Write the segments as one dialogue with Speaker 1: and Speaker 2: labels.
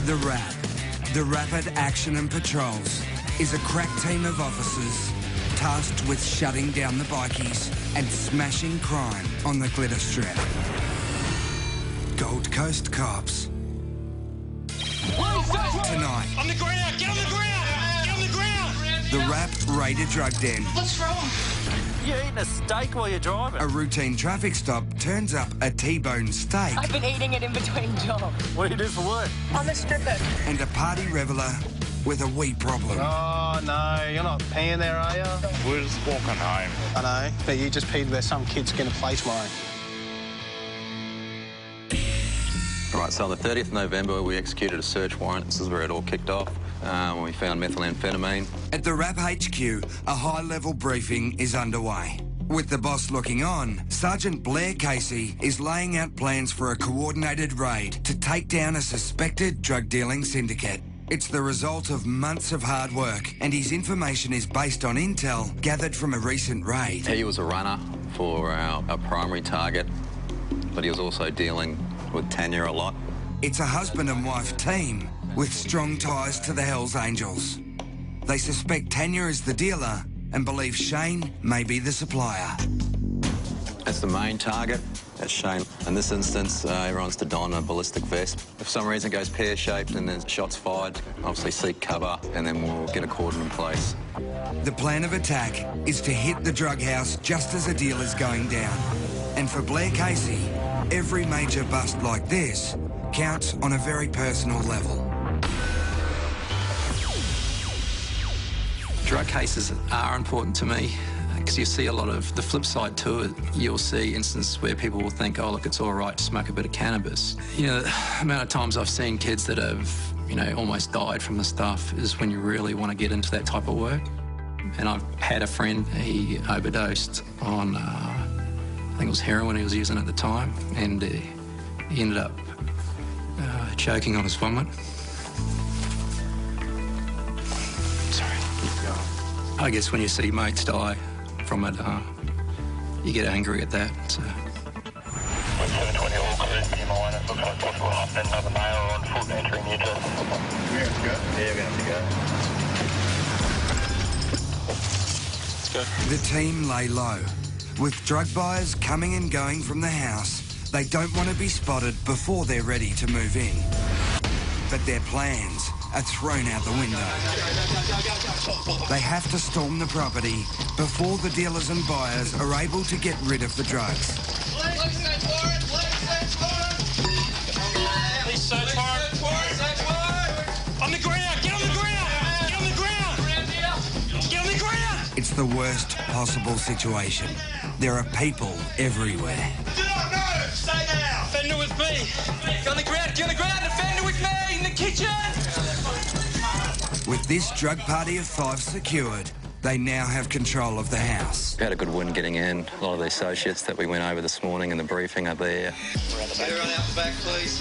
Speaker 1: The RAP, the Rapid Action and Patrols, is a crack team of officers tasked with shutting down the bikies and smashing crime on the glitter strip. Gold Coast Cops. Tonight.
Speaker 2: On the ground! Get on the ground! Get on the ground!
Speaker 1: The RAP raid a drug den.
Speaker 2: What's wrong?
Speaker 3: You're eating a steak while you're driving.
Speaker 1: A routine traffic stop turns up a T-bone steak.
Speaker 4: I've been eating it in between jobs.
Speaker 3: What do you do for work?
Speaker 4: I'm a stripper.
Speaker 1: And a party reveller with a wee problem.
Speaker 3: Oh, no, you're not peeing there, are you?
Speaker 5: We're just walking home.
Speaker 6: I know, but you just peed where some kid's going to play tomorrow.
Speaker 7: All right, so on the 30th of November, we executed a search warrant. This is where it all kicked off. We found methamphetamine.
Speaker 1: At the RAP HQ, a high-level briefing is underway. With the boss looking on, Sergeant Blair Casey is laying out plans for a coordinated raid to take down a suspected drug-dealing syndicate. It's the result of months of hard work, and his information is based on intel gathered from a recent raid.
Speaker 7: He was a runner for our primary target, but he was also dealing with Tanya a lot.
Speaker 1: It's a husband and wife team with strong ties to the Hells Angels. They suspect Tanya is the dealer and believe Shane may be the supplier.
Speaker 7: That's the main target. That's Shane. In this instance, everyone's to don a ballistic vest. If for some reason it goes pear-shaped and there's shots fired, obviously seek cover and then we'll get a cordon in place.
Speaker 1: The plan of attack is to hit the drug house just as a deal is going down. And for Blair Casey, every major bust like this counts on a very personal level.
Speaker 8: Drug cases are important to me because you see a lot of the flip side to it. You'll see instances where people will think, oh, look, it's all right to smoke a bit of cannabis. You know, the amount of times I've seen kids that have, you know, almost died from the stuff is when you really want to get into that type of work. And I've had a friend, he overdosed on, I think it was heroin he was using at the time, and he ended up choking on his vomit. I guess when you see mates die from it, you get angry at that. So.
Speaker 5: 720 all clear, BMI, it looks like possible husband, another male on foot entering the address. We have to go? Yeah, we have to go. Let's go.
Speaker 1: The team lay low. With drug buyers coming and going from the house, they don't want to be spotted before they're ready to move in. But their plans are thrown out the window. They have to storm the property before the dealers and buyers are able to get rid of the drugs.
Speaker 2: Police search warrant! On the ground! Get on the ground! Get on the ground! Get on the ground!
Speaker 1: It's the worst possible situation. There are people everywhere.
Speaker 2: Do not move! Stay down! Fender with me! Get on the ground! Get on the ground! Defender with me! In the kitchen!
Speaker 1: With this drug party of 5 secured, they now have control of the house.
Speaker 7: We had a good win getting in. A lot of the associates that we went over this morning in the briefing are there.
Speaker 9: Everyone out the back, please.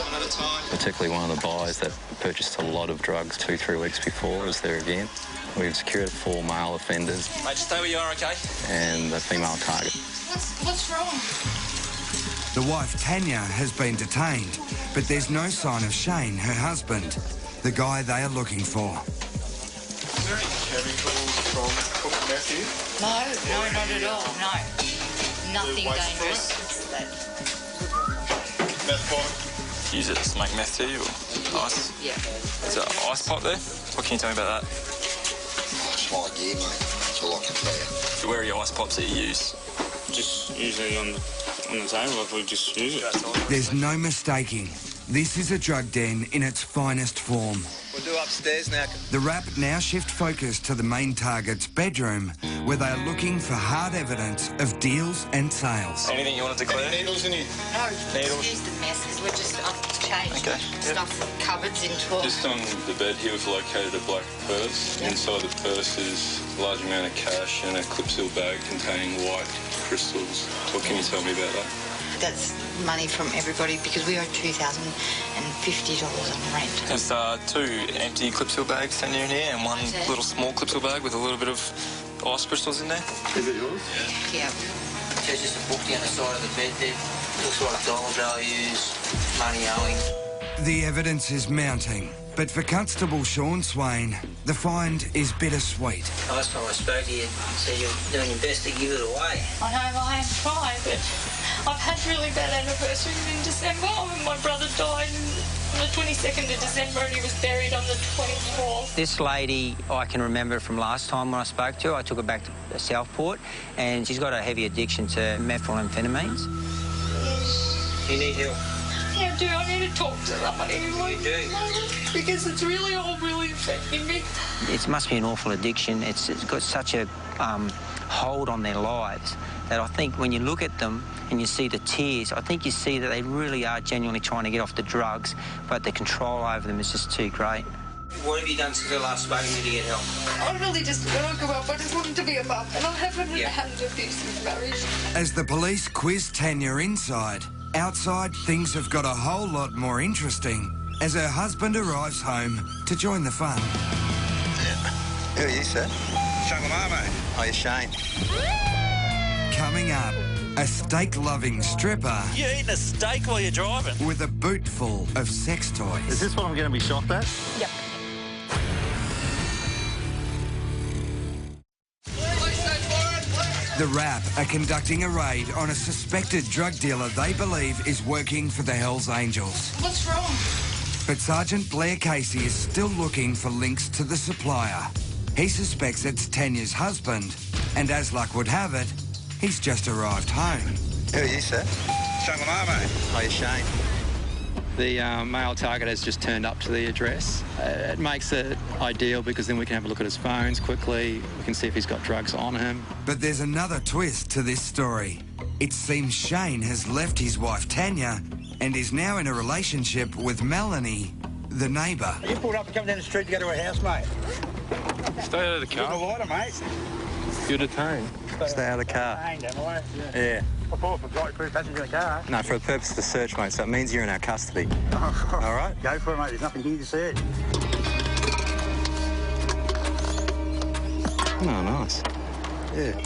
Speaker 9: One at a time.
Speaker 7: Particularly one of the buyers that purchased a lot of drugs 2-3 weeks before is there again. We've secured 4 male offenders.
Speaker 9: Mate, just stay where you are, okay?
Speaker 7: And a female target.
Speaker 4: What's wrong?
Speaker 1: The wife, Tanya, has been detained, but there's no sign of Shane, her husband, the guy they are looking for.
Speaker 5: Is there any chemicals from Cook Matthew?
Speaker 4: No, not at all, no. Nothing dangerous.
Speaker 5: Meth pipe?
Speaker 9: Use it to make meth tea or ice?
Speaker 4: Yeah.
Speaker 9: Is there an ice pot there? What can you tell me about that?
Speaker 10: It's my gear, mate. That's all I can tell you.
Speaker 9: Where are your ice pops that you use?
Speaker 5: Just usually on the table if we just use it.
Speaker 1: There's no mistaking. This is a drug den in its finest form.
Speaker 9: We'll do upstairs now.
Speaker 1: The RAP now shift focus to the main target's bedroom, where they are looking for hard evidence of deals and sales.
Speaker 9: Anything you want to declare?
Speaker 5: Needles in here?
Speaker 4: No,
Speaker 9: Needles.
Speaker 4: excuse the mess, because we're just changing stuff from cupboards into...
Speaker 5: Just on the bed here, we've located a black purse. Inside the purse is a large amount of cash and a clip-seal bag containing white crystals. What can you tell me about that?
Speaker 4: That's money from everybody because we owe $2,050 on rent.
Speaker 9: There's 2 empty clip-seal bags in here and one little small clip-seal bag with a little bit of ice crystals in there.
Speaker 5: Is it yours?
Speaker 4: Yeah.
Speaker 11: There's just a book down the side of the bed there. Looks like dollar values, money owing.
Speaker 1: The evidence is mounting, but for Constable Sean Swain, the find is bittersweet.
Speaker 11: Last time I spoke to you, you said you're doing your best to give it away.
Speaker 4: I know I am trying, but I've had really bad anniversaries in December. My brother died on the 22nd of December and he was buried on the 24th.
Speaker 11: This lady, I can remember from last time when I spoke to her. I took her back to Southport and she's got a heavy addiction to methamphetamines.
Speaker 4: Yes.
Speaker 11: You need help.
Speaker 4: Yeah, I do. I need to talk to somebody.
Speaker 11: You do?
Speaker 4: Because it's really all really affecting me.
Speaker 11: It must be an awful addiction. It's got such a hold on their lives that I think when you look at them and you see the tears, I think you see that they really are genuinely trying to get off the drugs, but the control over them is just too great. What have you done since I last spoke to you to get help?
Speaker 4: I really just woke up. I just wanted to be a mum, and I haven't had an abusive marriage.
Speaker 1: As the police quiz Tanya inside, outside things have got a whole lot more interesting as her husband arrives home to join the fun.
Speaker 7: Who are you, sir?
Speaker 10: Changamama.
Speaker 7: Oh, you're Shane.
Speaker 1: Coming up, a steak-loving stripper
Speaker 3: You're eating a steak while you're driving.
Speaker 1: with a boot full of sex toys.
Speaker 3: Is this what I'm going to be shocked at?
Speaker 4: Yep.
Speaker 1: The RAP are conducting a raid on a suspected drug dealer they believe is working for the Hells Angels.
Speaker 4: What's wrong?
Speaker 1: But Sergeant Blair Casey is still looking for links to the supplier. He suspects it's Tanya's husband, and as luck would have it, he's just arrived home.
Speaker 7: Who are you, sir?
Speaker 10: Changamama.
Speaker 7: Oh, you're Shane.
Speaker 8: The male target has just turned up to the address. It makes it ideal because then we can have a look at his phones quickly. We can see if he's got drugs on him.
Speaker 1: But there's another twist to this story. It seems Shane has left his wife Tanya and is now in a relationship with Melanie, the neighbour.
Speaker 10: You pulled up and come down the street to go to her house, mate.
Speaker 5: Stay out of the
Speaker 10: You're the
Speaker 5: car.
Speaker 10: lighter, mate.
Speaker 5: You're detained.
Speaker 7: Stay out of the car.
Speaker 10: Hang down the way.
Speaker 7: Yeah.
Speaker 10: I thought for flight crew passenger in the car.
Speaker 7: No, for the purpose of the search, mate, so it means you're in our custody. All right?
Speaker 10: Go for it, mate. There's nothing here to search.
Speaker 7: Oh, nice. Yeah.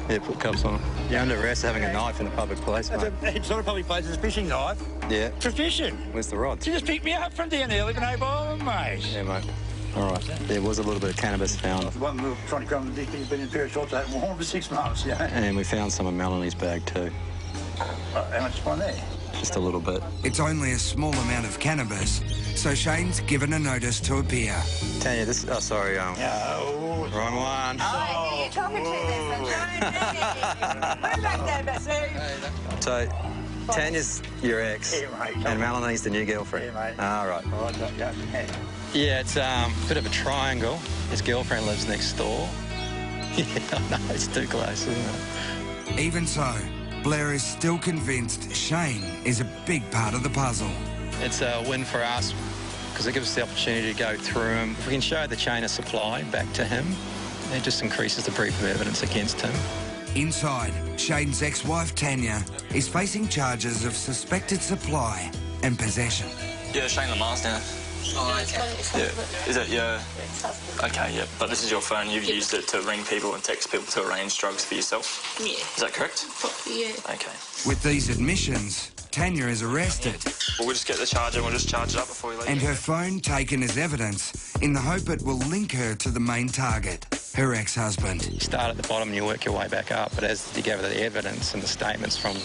Speaker 7: Yeah, put cuffs on. You're under arrest having a knife in a public place, mate.
Speaker 10: It's not a public place. It's a fishing knife.
Speaker 7: Yeah.
Speaker 10: For fishing.
Speaker 7: Where's the rods?
Speaker 10: You just picked me up from down there, living Hope Island, mate.
Speaker 7: Yeah, mate. All right. There was a little bit of cannabis found.
Speaker 10: The one we were trying to come the dick, he's been in a pair of shorts, had warm for 6 months, yeah.
Speaker 7: And we found some of Melanie's bag too.
Speaker 10: How much is one there?
Speaker 7: Just a little bit.
Speaker 1: It's only a small amount of cannabis, so Shane's given a notice to appear.
Speaker 7: Tanya, this... Oh, sorry.
Speaker 10: No.
Speaker 7: Wrong one.
Speaker 12: Oh, who are you talking to there, sunshine? Put it back there, Bessie.
Speaker 7: So, Tanya's your ex,
Speaker 10: Yeah, mate.
Speaker 7: and Melanie's the new girlfriend.
Speaker 10: Yeah, mate.
Speaker 7: All right.
Speaker 10: All right, yeah.
Speaker 8: Yeah, it's a bit of a triangle. His girlfriend lives next door. Yeah, I know, it's too close, isn't it?
Speaker 1: Even so, Blair is still convinced Shane is a big part of the puzzle.
Speaker 8: It's a win for us because it gives us the opportunity to go through him. If we can show the chain of supply back to him, it just increases the brief of evidence against him.
Speaker 1: Inside, Shane's ex-wife Tanya is facing charges of suspected supply and possession.
Speaker 9: Yeah, Shane Lamar's now.
Speaker 11: Oh, okay.
Speaker 9: Yeah. Is it? Yeah. Okay, yeah. But this is your phone. You've used it to ring people and text people to arrange drugs for yourself?
Speaker 4: Yeah.
Speaker 9: Is that correct?
Speaker 4: Yeah.
Speaker 9: Okay.
Speaker 1: With these admissions, Tanya is arrested
Speaker 9: Well, we'll just get the charger and we'll just charge it up before we leave.
Speaker 1: and her phone taken as evidence in the hope it will link her to the main target, her ex-husband.
Speaker 8: You start at the bottom and you work your way back up, but as you gather the evidence and the statements from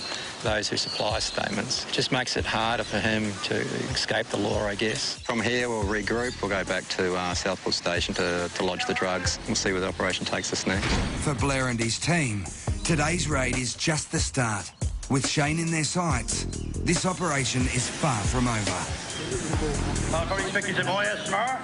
Speaker 8: those who supply statements, it just makes it harder for him to escape the law, I guess.
Speaker 7: From here, we'll regroup. We'll go back to Southport Station to lodge the drugs. We'll see where the operation takes us next.
Speaker 1: For Blair and his team, today's raid is just the start. With Shane in their sights, this operation is far from over.
Speaker 10: I'll probably expect you to my house tomorrow.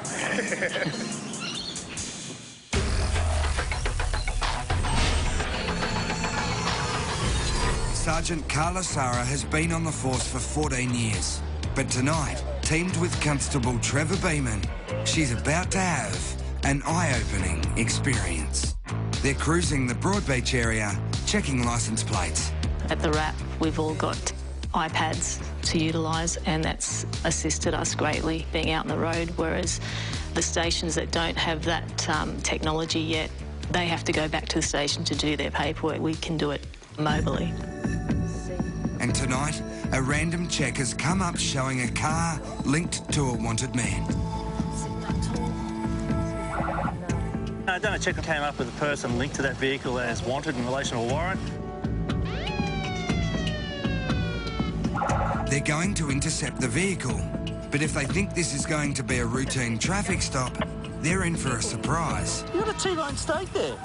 Speaker 1: Sergeant Carla Sara has been on the force for 14 years. But tonight, teamed with Constable Trevor Beeman, she's about to have an eye-opening experience. They're cruising the Broadbeach area, checking licence plates.
Speaker 13: At the RAP, we've all got iPads to utilise, and that's assisted us greatly being out on the road, whereas the stations that don't have that technology yet, they have to go back to the station to do their paperwork. We can do it mobily.
Speaker 1: And tonight, a random check has come up showing a car linked to a wanted man.
Speaker 3: I done a check that came up with a person linked to that vehicle as wanted in relation to a warrant.
Speaker 1: They're going to intercept the vehicle, but if they think this is going to be a routine traffic stop, they're in for a surprise.
Speaker 3: You got a T-bone steak there.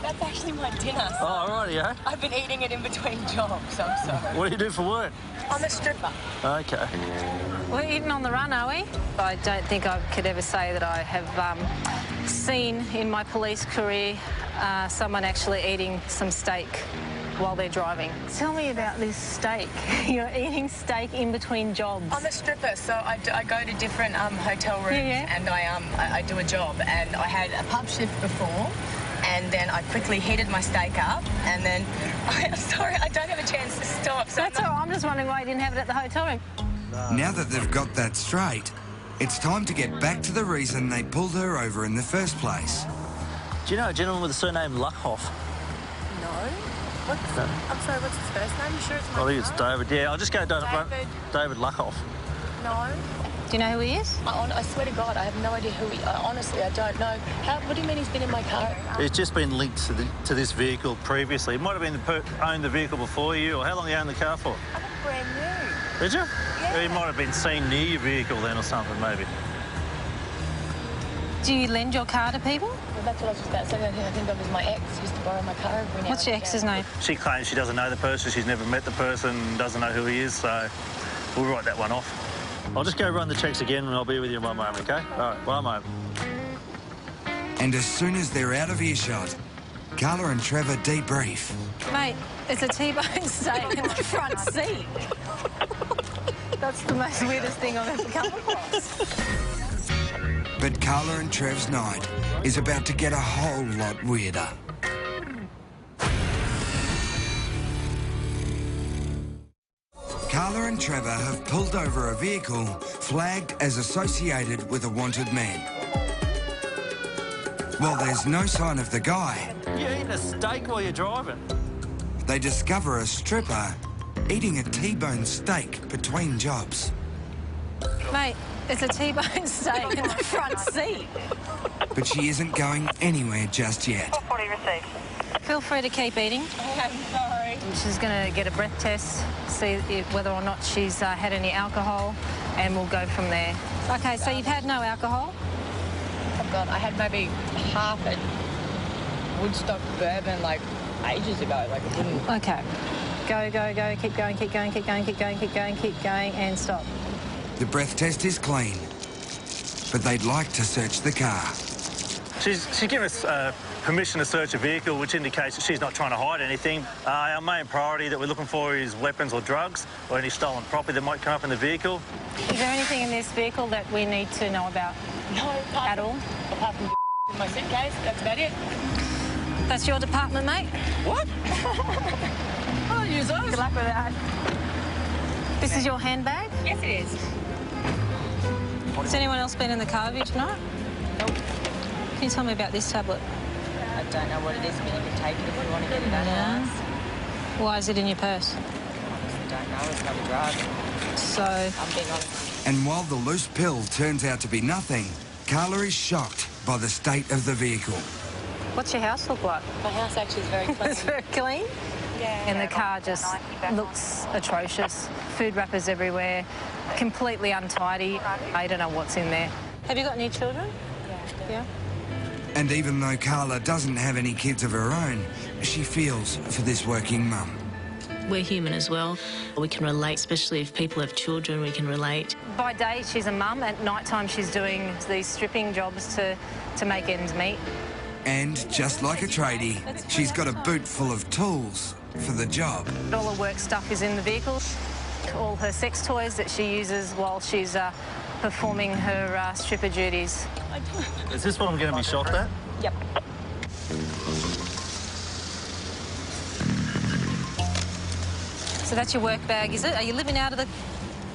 Speaker 12: That's actually my dinner. So
Speaker 3: Oh, rightio.
Speaker 12: I've been eating it in between jobs, I'm sorry.
Speaker 3: What do you do for work?
Speaker 12: I'm a stripper.
Speaker 3: Okay.
Speaker 14: We're eating on the run, are we? I don't think I could ever say that I have seen in my police career someone actually eating some steak while they're driving. Tell me about this steak. You're eating steak in between jobs.
Speaker 12: I'm a stripper, so I go to different hotel rooms and I do a job. And I had a pub shift before, and then I quickly heated my steak up, and then I'm sorry, I don't have a chance to stop. So
Speaker 14: That's all right. I'm just wondering why you didn't have it at the hotel room.
Speaker 1: Now that they've got that straight, it's time to get back to the reason they pulled her over in the first place.
Speaker 3: Do you know a gentleman with the surname Luckhoff?
Speaker 12: No. I'm sorry, what's his first name? You sure it's my
Speaker 3: I think it's David. Yeah, I'll just go David Luckhoff.
Speaker 12: No.
Speaker 14: Do you know who he is?
Speaker 12: I swear to God, I have no idea who he... honestly, I don't know. What do you mean he's been in my car?
Speaker 3: It's just been linked to this vehicle previously. It might have been owned the vehicle before you, or how long you owned the car for?
Speaker 12: I got brand new.
Speaker 3: Did you?
Speaker 12: Yeah.
Speaker 3: He might have been seen near your vehicle then or something, maybe.
Speaker 14: Do you lend your car to people?
Speaker 12: Well, that's what I was just about to say. The only thing I think of is my ex used to borrow my car every now.
Speaker 14: What's your ex's name?
Speaker 3: She claims she doesn't know the person, she's never met the person, doesn't know who he is, so we'll write that one off. I'll just go run the checks again and I'll be with you in one moment, OK? All right, one moment.
Speaker 1: And as soon as they're out of earshot, Carla and Trevor debrief.
Speaker 14: Mate, it's a T-bone steak in the front seat. That's the most weirdest thing I've ever come across.
Speaker 1: But Carla and Trev's night is about to get a whole lot weirder. Carla and Trevor have pulled over a vehicle flagged as associated with a wanted man. Well, there's no sign of the guy.
Speaker 3: You're eating a steak while you're driving.
Speaker 1: They discover a stripper eating a T-bone steak between jobs.
Speaker 14: Mate, it's a T-bone steak in the front seat.
Speaker 1: But she isn't going anywhere just yet.
Speaker 12: 40 received.
Speaker 14: Feel free to keep eating.
Speaker 12: I'm sorry.
Speaker 14: She's going to get a breath test, see whether or not she's had any alcohol, and we'll go from there. OK, so you've had no alcohol?
Speaker 12: Oh, God, I had maybe half a Woodstock bourbon, like, ages ago. Like, it didn't...
Speaker 14: OK. Go, go, go. Keep going, keep going, keep going, keep going, keep going, keep going, and stop.
Speaker 1: The breath test is clean, but they'd like to search the car.
Speaker 3: She's given us permission to search a vehicle, which indicates that she's not trying to hide anything. Our main priority that we're looking for is weapons or drugs or any stolen property that might come up in the vehicle.
Speaker 14: Is there anything in this vehicle that we need to know about?
Speaker 12: No,
Speaker 14: at all?
Speaker 12: Apart from in my suitcase, that's about it.
Speaker 14: That's your department, mate?
Speaker 12: What?
Speaker 14: Oh, use those. Good luck with that. This is your handbag?
Speaker 12: Yes, it is.
Speaker 14: Has anyone else been in the car with you tonight?
Speaker 12: Nope.
Speaker 14: Can you tell me about this tablet?
Speaker 12: I don't know what it is, but you can take it if you want to get it out of us.
Speaker 14: Why is it in your purse?
Speaker 12: I don't know, it's not a drug.
Speaker 14: So...
Speaker 12: I'm being honest.
Speaker 1: And while the loose pill turns out to be nothing, Carla is shocked by the state of the vehicle.
Speaker 14: What's your house look like?
Speaker 12: My house actually is very clean.
Speaker 14: It's very clean?
Speaker 12: Yeah.
Speaker 14: And the car just looks atrocious. Food wrappers everywhere, completely untidy. I don't know what's in there. Have you got any children? Yeah.
Speaker 1: And even though Carla doesn't have any kids of her own, she feels for this working mum.
Speaker 13: We're human as well. We can relate, especially if people have children, we can relate.
Speaker 14: By day, she's a mum. At night time, she's doing these stripping jobs to make ends meet.
Speaker 1: And just like a tradie, she's got a boot full of tools for the job.
Speaker 14: All her work stuff is in the vehicles. All her sex toys that she uses while she's performing her stripper duties.
Speaker 3: Is this what I'm going to be shot at?
Speaker 12: Yep.
Speaker 14: So that's your work bag, is it? Are you living out of the...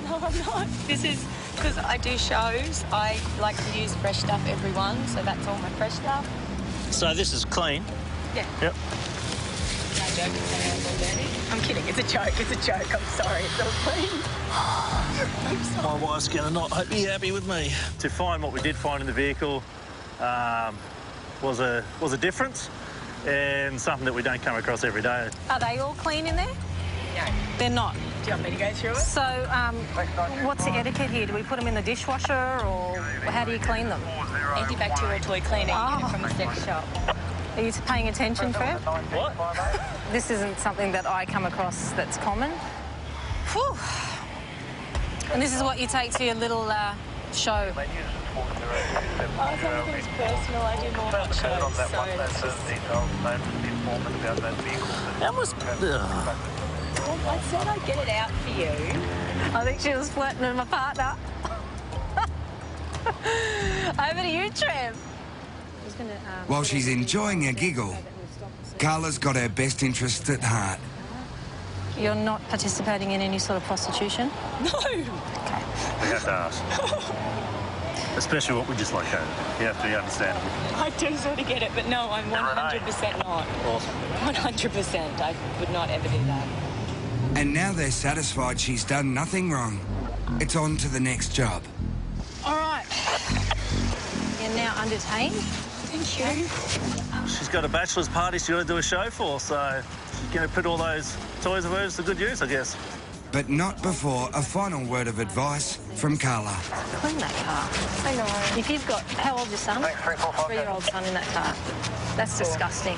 Speaker 12: No, I'm not. This is because I do shows. I like to use fresh stuff every one, so that's all my fresh stuff.
Speaker 3: So this is clean?
Speaker 12: Yeah.
Speaker 3: Yep.
Speaker 12: I'm kidding. It's a joke. It's a joke. I'm sorry. It's all clean. I'm sorry.
Speaker 3: My wife's going to not be happy with me. To find what we did find in the vehicle was a difference and something that we don't come across every day.
Speaker 14: Are they all clean in there?
Speaker 12: No.
Speaker 14: They're not.
Speaker 12: Do you want me to go through it?
Speaker 14: So, what's the etiquette here? Do we put them in the dishwasher, or how do you clean them?
Speaker 12: Antibacterial toy cleaner. You get it from a sex shop.
Speaker 14: Are you paying attention, Trev?
Speaker 3: What?
Speaker 14: This isn't something that I come across that's common. Whew. And this is what you take to your little show.
Speaker 12: Something's personal. I do more hot shows,
Speaker 3: That was...
Speaker 12: I said I'd get it out for you.
Speaker 14: I think she was flirting with my partner. Over to you, Trev.
Speaker 1: While she's enjoying a giggle, Carla's got her best interests at heart.
Speaker 14: You're not participating in any sort of prostitution?
Speaker 12: No.
Speaker 14: Okay.
Speaker 3: We have to ask. Especially what we just located. You have to be understandable.
Speaker 12: I do sort of get it, but no, I'm 100% not.
Speaker 3: Awesome.
Speaker 12: 100%. I would not ever do that.
Speaker 1: And now they're satisfied she's done nothing wrong. It's on to the next job.
Speaker 14: All right. You're now undetained.
Speaker 12: Thank you.
Speaker 3: She's got a bachelor's party she's got to do a show for, so she's going to put all those toys of hers to good use, I guess.
Speaker 1: But not before a final word of advice from Carla.
Speaker 14: Clean that car. I know. If you've got... How old's your son? 3-year-old son in that car. That's disgusting.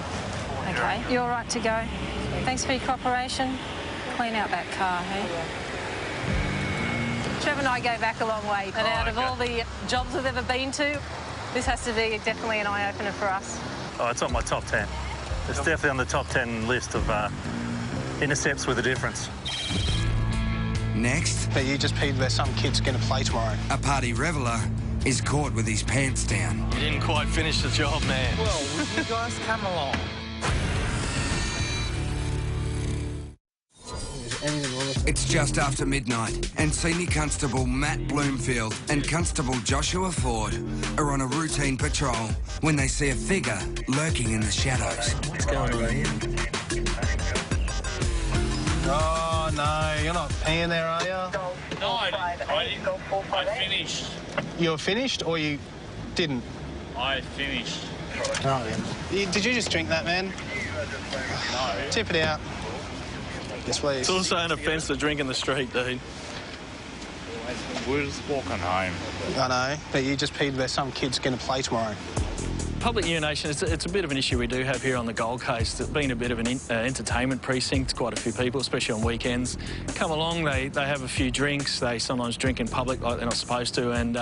Speaker 14: OK. You're all right to go. Thanks for your cooperation. Clean out that car, hey? Trevor and I go back a long way, and out of all the jobs we've ever been to, this has to be definitely an eye-opener for us.
Speaker 3: Oh, it's on my top 10. It's definitely on the top 10 list of intercepts with a difference.
Speaker 1: Next,
Speaker 6: But you just peed where some kid's going to play tomorrow.
Speaker 1: a party reveller is caught with his pants down.
Speaker 8: You didn't quite finish the job, man.
Speaker 15: Well, will you guys come along?
Speaker 1: It's just after midnight, and Senior Constable Matt Bloomfield and Constable Joshua Ford are on a routine patrol when they see a figure lurking in the shadows.
Speaker 3: What's going on here?
Speaker 6: Oh, no, you're not peeing there, are you?
Speaker 15: No, I finished.
Speaker 6: You were finished or you didn't?
Speaker 15: I finished.
Speaker 6: Oh, yeah. Did you just drink that, man?
Speaker 15: No.
Speaker 6: Tip it out. Yes, please.
Speaker 3: It's also an offence to drink in the street, dude.
Speaker 15: We're just walking home.
Speaker 6: I know, but you just peed where some kid's going to play tomorrow.
Speaker 16: Public urination, it's a bit of an issue we do have here on the Gold Coast. It's been a bit of an entertainment precinct. Quite a few people, especially on weekends, come along, they have a few drinks. They sometimes drink in public like they're not supposed to and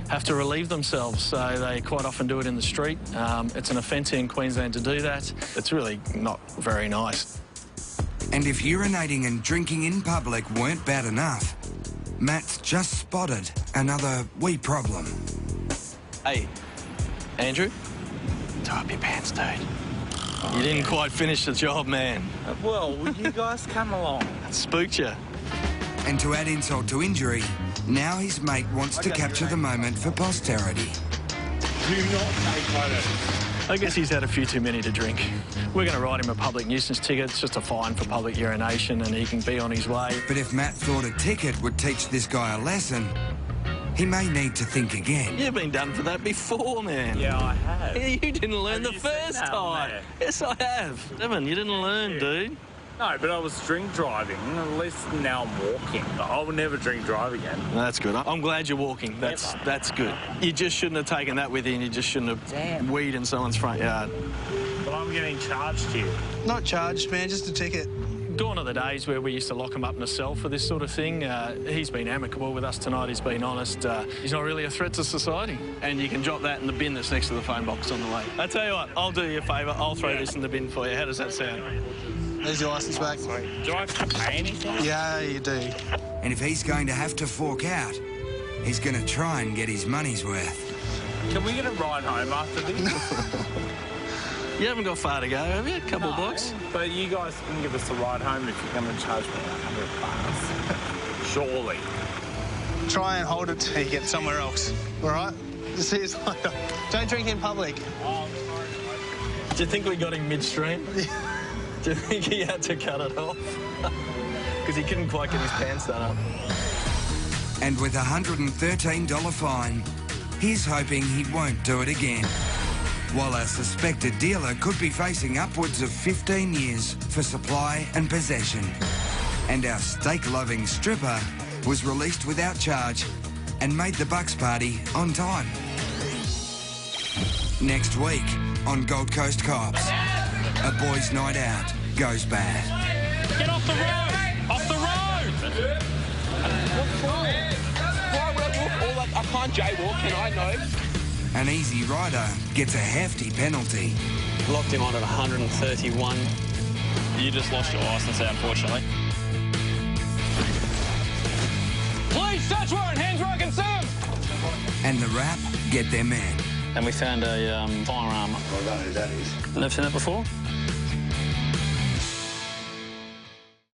Speaker 16: have to relieve themselves. So they quite often do it in the street. It's an offence in Queensland to do that. It's really not very nice.
Speaker 1: And if urinating and drinking in public weren't bad enough, Matt's just spotted another wee problem.
Speaker 16: Hey, Andrew, tie up your pants, dude. You didn't quite finish the job, man.
Speaker 15: Well, will you guys come along?
Speaker 16: Spooked you.
Speaker 1: And to add insult to injury, now his mate wants to capture the moment for posterity.
Speaker 15: Do not take photos.
Speaker 16: I guess he's had a few too many to drink. We're going to write him a public nuisance ticket. It's just a fine for public urination and he can be on his way.
Speaker 1: But if Matt thought a ticket would teach this guy a lesson, he may need to think again.
Speaker 16: You've been done for that before, man.
Speaker 15: Yeah, I have.
Speaker 16: You didn't learn the first time. Yes, I have. Evan, you didn't learn, dude.
Speaker 15: No, but I was drink driving. At least now I'm walking. I will never drink drive again.
Speaker 16: That's good. I'm glad you're walking. That's good. You just shouldn't have taken that with you and you just shouldn't have weed in someone's front yard.
Speaker 15: But I'm getting charged here.
Speaker 6: Not charged, man, just a ticket.
Speaker 16: Gone are the days where we used to lock him up in a cell for this sort of thing. He's been amicable with us tonight. He's been honest. He's not really a threat to society. And you can drop that in the bin that's next to the phone box on the way. I tell you what, I'll do you a favour. I'll throw this in the bin for you. How does that sound?
Speaker 6: There's your licence back.
Speaker 15: Do I have to pay anything?
Speaker 6: Yeah, you do.
Speaker 1: And if he's going to have to fork out, he's going to try and get his money's worth.
Speaker 15: Can we get a ride home after this?
Speaker 16: You haven't got far to go, have you? A couple of blocks?
Speaker 15: But you guys can give us a ride home if you're going to charge me $100. Surely.
Speaker 6: Try and hold it till you get somewhere else, all right? Just see us later. Don't drink in public.
Speaker 16: Do you think we got him midstream?
Speaker 9: Do you think he had to cut it off? Because he couldn't quite get his pants done up.
Speaker 1: And with a $113 fine, he's hoping he won't do it again. While a suspected dealer could be facing upwards of 15 years for supply and possession. And our steak-loving stripper was released without charge and made the Bucks party on time. Next week on Gold Coast Cops, a boys' night out goes bad.
Speaker 2: Get off the road! Off the road!
Speaker 17: What for? Why would I walk all that? I can't jaywalk, can I? No.
Speaker 1: An easy rider gets a hefty penalty.
Speaker 9: Locked him on at 131.
Speaker 16: You just lost your licence, unfortunately.
Speaker 2: Please, search warrant, hands where I can see him!
Speaker 1: And the rap get their man.
Speaker 16: And we found a firearm.
Speaker 10: I don't know who that is.
Speaker 16: Never seen that before?